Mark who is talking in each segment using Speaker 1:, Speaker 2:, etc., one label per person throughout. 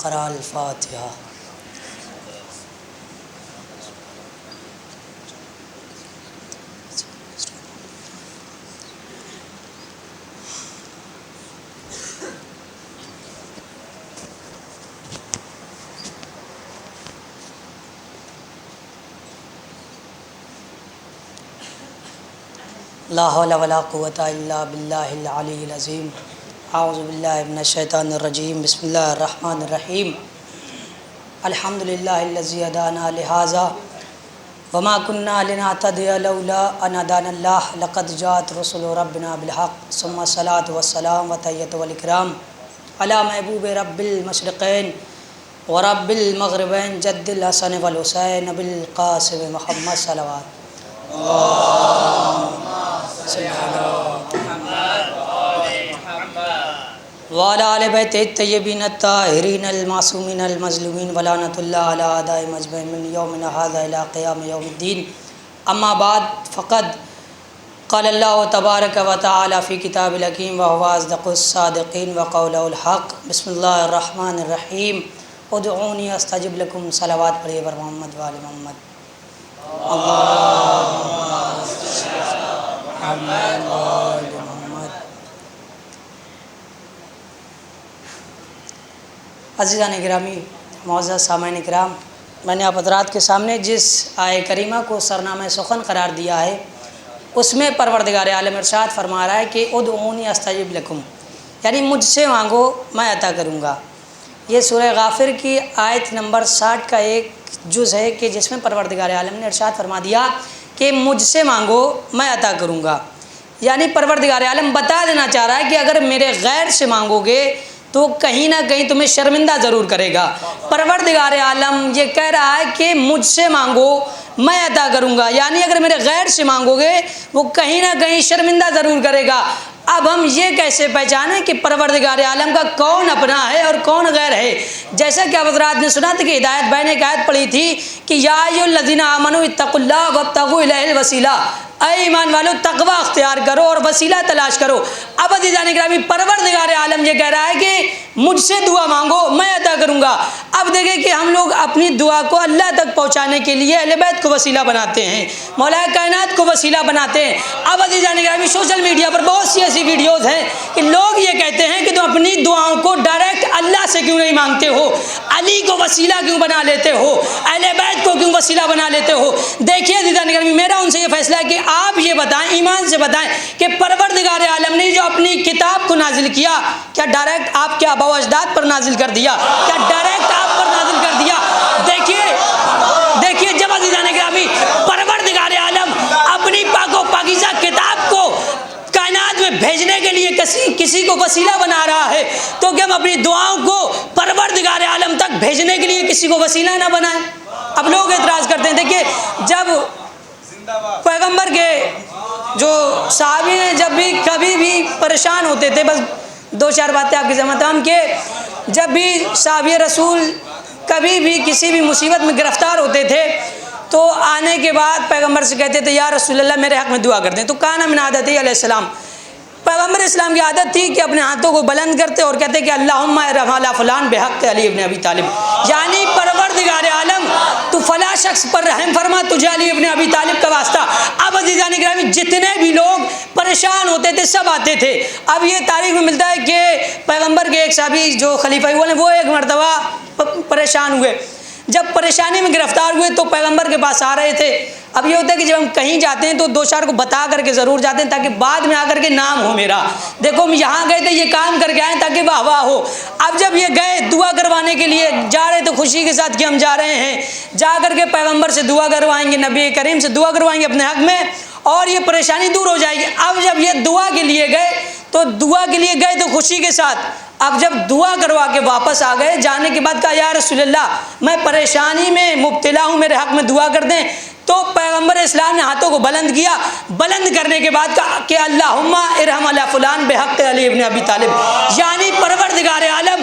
Speaker 1: قرأ الفاتحة. لا حول ولا قوة إلا بالله العلي العظيم. اعوذ باللہ من الشیطان الرجیم. بسم اللہ الرحمن الرحیم. الحمد للہ الذی ہدانا لہذا وما كنا لنهتدی لولا ان هدانا اللہ لقد جاءت رسل ربنا بالحق ثم الصلاة والسلام وتحیۃ والاکرام علی محبوب رب المشرقین ورب المغربین جد الحسن والحسین ابی القاسم محمد صلوات وعلى آل بیت الطیبین الطاہرین المعصومین المظلومین ولعنۃ اللہ علی اعدائهم اجمعین من یومنا ھذا الی قیام یوم الدین. اما بعد فقد قال اللہ تبارک و تعالی فی کتاب الحکیم وهو اصدق الصادقین وقولہ الحق. بسم اللہ الرحمن الرحیم. ادعونی استجب لکم. صلوات پڑھیے بر محمد و آل محمد. اللہم صل علی محمد و آل محمد. عزیزان گرامی، معزز سامعین کرام، میں نے آپ حضرات کے سامنے جس آیہ کریمہ کو سرنامہ سخن قرار دیا ہے اس میں پروردگار عالم ارشاد فرما رہا ہے کہ ادعونی استجب لکم، یعنی مجھ سے مانگو میں عطا کروں گا. یہ سورہ غافر کی آیت نمبر 60 کا ایک جز ہے کہ جس میں پروردگار عالم نے ارشاد فرما دیا کہ مجھ سے مانگو میں عطا کروں گا. یعنی پروردگار عالم بتا دینا چاہ رہا ہے کہ اگر میرے غیر سے مانگو گے تو کہیں نہ کہیں تمہیں شرمندہ ضرور کرے گا. پروردگار عالم یہ کہہ رہا ہے کہ مجھ سے مانگو میں عطا کروں گا، یعنی اگر میرے غیر سے مانگو گے وہ کہیں نہ کہیں شرمندہ ضرور کرے گا. اب ہم یہ کیسے پہچانیں کہ پروردگار عالم کا کون اپنا ہے اور کون غیر ہے؟ جیسا کہ حضرات نے سنا تھا کہ ہدایت بھائی نے ایک آیت پڑھی تھی کہ یا ایھا الذین آمنوا اتقوا اللہ وابتغوا الیہ الوسیلہ، اے ایمان والو تقوی اختیار کرو اور وسیلہ تلاش کرو. اب عزیزان گرامی، پروردگار عالم یہ کہہ رہا ہے کہ مجھ سے دعا مانگو میں عطا کروں گا. اب دیکھیں کہ ہم لوگ اپنی دعا کو اللہ تک پہنچانے کے لیے اہل بیت کو وسیلہ بناتے ہیں، مولا کائنات کو وسیلہ بناتے ہیں. اب عزیزان گرامی، سوشل میڈیا پر بہت سی ایسی ویڈیوز ہیں کہ لوگ یہ کہتے ہیں کہ تم اپنی دعاؤں کو ڈائریکٹ اللہ سے کیوں نہیں مانگتے ہو، علی کو وسیلہ کیوں بنا لیتے ہو، اہل بیت کو کیوں وسیلہ بنا لیتے ہو. دیکھیے عزیزان گرامی، میرا ان سے یہ فیصلہ ہے کہ آپ یہ بتائیں، ایمان سے بتائیں کہ پروردگار عالم نے جو اپنی کتاب کو نازل کیا، کیا ڈائریکٹ آپ کے آباء و اجداد پر نازل کر دیا؟ کیا ڈائریکٹ آپ پر نازل کر دیا؟ دیکھیے جب عزیزان گرامی پروردگار عالم اپنی پاک و پاکیزہ کتاب کو کائنات میں بھیجنے کے لیے کسی کو وسیلہ بنا رہا ہے تو کہ ہم اپنی دعاؤں کو پروردگار عالم تک بھیجنے کے لیے کسی کو وسیلہ نہ بنائیں. اب لوگ اعتراض کرتے ہیں. دیکھیے جب پیغمبر کے جو صحابی ہیں جب بھی کبھی بھی پریشان ہوتے تھے، بس دو چار باتیں آپ کی ذمہ ہم کہ جب بھی صحابی رسول کبھی بھی کسی بھی مصیبت میں گرفتار ہوتے تھے تو آنے کے بعد پیغمبر سے کہتے تھے یا رسول اللہ میرے حق میں دعا کر دیں. تو کانا من عادتہ علیہ السلام، پیغمبر اسلام کی عادت تھی کہ اپنے ہاتھوں کو بلند کرتے اور کہتے کہ اللہم ارحم علی فلان بحق علی ابن ابی طالب، یعنی پروردگار عالم تو فلاں شخص پر رحم فرما، تجھے علی ابن ابی طالب کا واسطہ. اب عزیزان گرامی جتنے بھی لوگ پریشان ہوتے تھے سب آتے تھے. اب یہ تاریخ میں ملتا ہے کہ پیغمبر کے ایک صحابی جو خلیفہ ہوئے وہ ایک مرتبہ پریشان ہوئے، جب پریشانی میں گرفتار ہوئے تو پیغمبر کے پاس آ رہے تھے. اب یہ ہوتا ہے کہ جب ہم کہیں جاتے ہیں تو دو چار کو بتا کر کے ضرور جاتے ہیں تاکہ بعد میں آ کر کے نام ہو میرا، دیکھو ہم یہاں گئے تھے یہ کام کر کے آئے تاکہ واہ واہ ہو. اب جب یہ گئے دعا کروانے کے لیے جا رہے تو خوشی کے ساتھ کہ ہم جا رہے ہیں، جا کر کے پیغمبر سے دعا کروائیں گے، نبی کریم سے دعا کروائیں گے اپنے حق میں اور یہ پریشانی دور ہو جائے گی. اب جب یہ دعا کے لیے گئے تو دعا کے لیے گئے تو خوشی کے ساتھ، اب جب دعا کروا کے واپس آ گئے جانے کے بعد کہا یا رسول اللہ میں پریشانی میں مبتلا ہوں، میرے حق میں دعا کر دیں. تو پیغمبر اسلام نے ہاتھوں کو بلند کیا، بلند کرنے کے بعد کہا کہ اللہم ارحم علی فلان بحق علی ابن ابی طالب، یعنی پروردگار عالم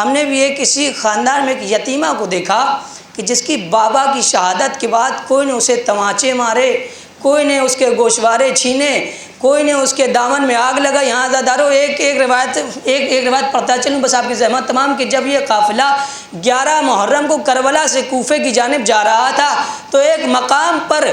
Speaker 1: ہم نے بھی ایک کسی خاندان میں ایک یتیمہ کو دیکھا کہ جس کی بابا کی شہادت کے بعد کوئی نے اسے تماچے مارے، کوئی نے اس کے گوشوارے چھینے، کوئی نے اس کے دامن میں آگ لگا۔ یہاں عزادارو ایک روایت پڑھتا چلوں بس آپ کی زحمت تمام، کہ جب یہ قافلہ 11 محرم کو کربلا سے کوفے کی جانب جا رہا تھا تو ایک مقام پر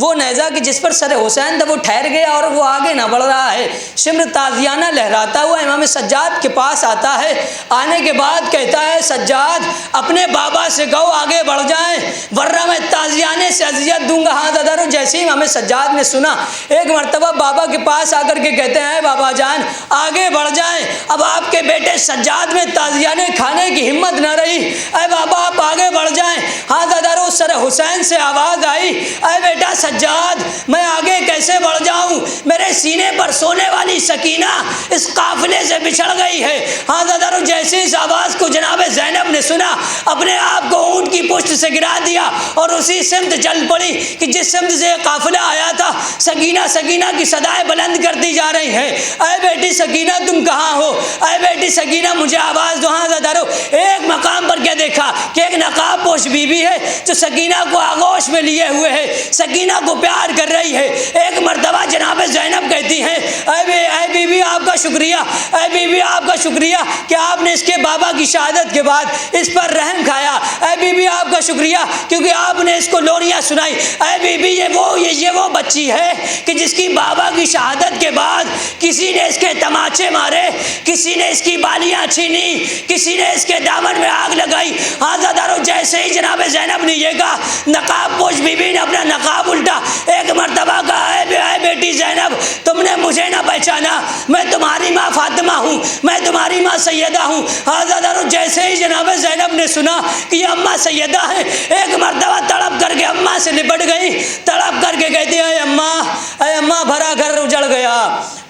Speaker 1: وہ نیزہ کہ جس پر سر حسین تھا وہ ٹھہر گیا اور وہ آگے نہ بڑھ رہا ہے۔ شمر تازیانہ لہراتا ہوا امام سجاد کے پاس آتا ہے، آنے کے بعد کہتا ہے سجاد اپنے بابا سے کہو آگے بڑھ جائیں ورنہ میں تازیانے سے اذیت دوں گا۔ ہاں دادارو جیسے ہی امام سجاد نے سنا، ایک مرتبہ بابا کے پاس آ کر کے کہتے ہیں بابا جان آگے بڑھ جائیں۔ اب آپ کے بیٹے سجاد میں تازیانے کھانے کی ہمت نہ رہی، اے بابا آپ آگے بڑھ جائیں۔ ہاں دادارو سر حسین سے آواز آئی، اے بیٹا سجاد میں آگے کیسے بڑھ جاؤں، میرے سینے پر سونے والی سکینہ اس قافلے سے بچھڑ گئی ہے۔ ہاں دادارو جیسے اس آواز کو جناب زینب نے سنا، اپنے آپ کو اونٹ کی پشت سے گرا دیا اور اسی سمت چل پڑی کہ جس سمت سے قافلہ آیا تھا۔ سکینہ سکینہ کی صدائیں بلند کرتی جا رہی ہیں، اے بیٹی سکینہ تم کہاں ہو، اے بیٹی سکینہ مجھے آواز دو۔ ہاں دادارو ایک مقام پر کیا دیکھا کہ ایک نقاب پوش بیوی ہے جو سکینہ کو آغوش میں لیے ہوئے ہے، سکینہ کو پیار کر رہی ہے۔ ایک مرتبہ جناب زینب کہتی ہیں اے بی بی آپ کا شکریہ، اے بی بی آپ کا شکریہ کہ آپ نے اس کے بابا کی شہادت کے بعد اس پر رحم کھایا، اے بی بی آپ کا شکریہ کیونکہ آپ نے اس کو لوریاں سنائی۔ اے بی بی یہ وہ بچی ہے کہ جس کی بابا کی شہادت کے بعد کسی نے اس کے تماچے مارے، کسی نے اس کی بالیاں چھینی، کسی نے اس کے دامن میں آگ لگائی۔ ہاں زادارو جیسے ہی جناب زینب نے یہ کہا، نقاب پوش بی بی نے اپنا نقاب الٹا ایک مرتبہ کہا اے بیٹی زینب تم نے مجھے نہ پہچانا، میں تمہاری ماں فاطمہ ہوں، میں تمہاری ماں سیدہ ہوں۔ حضرت جیسے ہی جناب زینب نے سنا کہ یہ اماں سیدہ ہیں، ایک مرتبہ تڑپ کر کے اماں سے لپٹ گئی، تڑپ کر کے کہتی اے اماں بھرا گھر اجڑ گیا،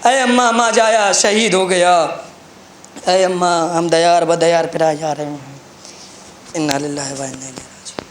Speaker 1: اے اماں ماں جایا شہید ہو گیا، اے اماں ہم دیار بدیار پھرائے جا رہے ہیں، انا للہ و انا الیہ راجعون۔